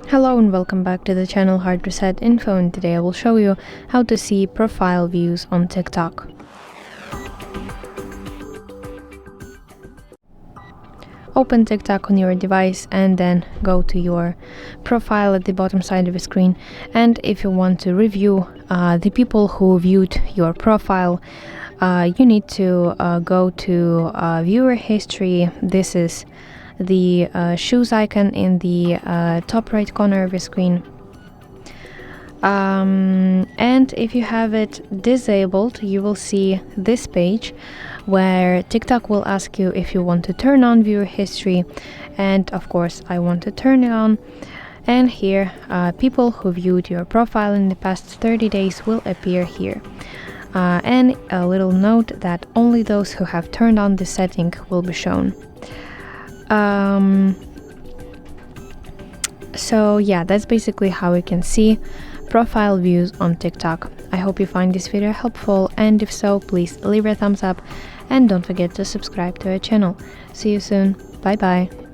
Hello and welcome back to the channel HardReset.Info, and today I will show you how to see profile views on TikTok. Open TikTok on your device and then go to your profile at the bottom side of the screen, and if you want to review the people who viewed your profile, you need to go to viewer history. This is the shoes icon in the top right corner of your screen, and if you have it disabled, you will see this page where TikTok will ask you if you want to turn on viewer history, and of course I want to turn it on. And here people who viewed your profile in the past 30 days will appear here. And a little note that only those who have turned on this setting will be shown. So yeah, that's basically how we can see profile views on TikTok. I hope you find this video helpful, and if so, please leave a thumbs up and don't forget to subscribe to our channel. See you soon. Bye bye.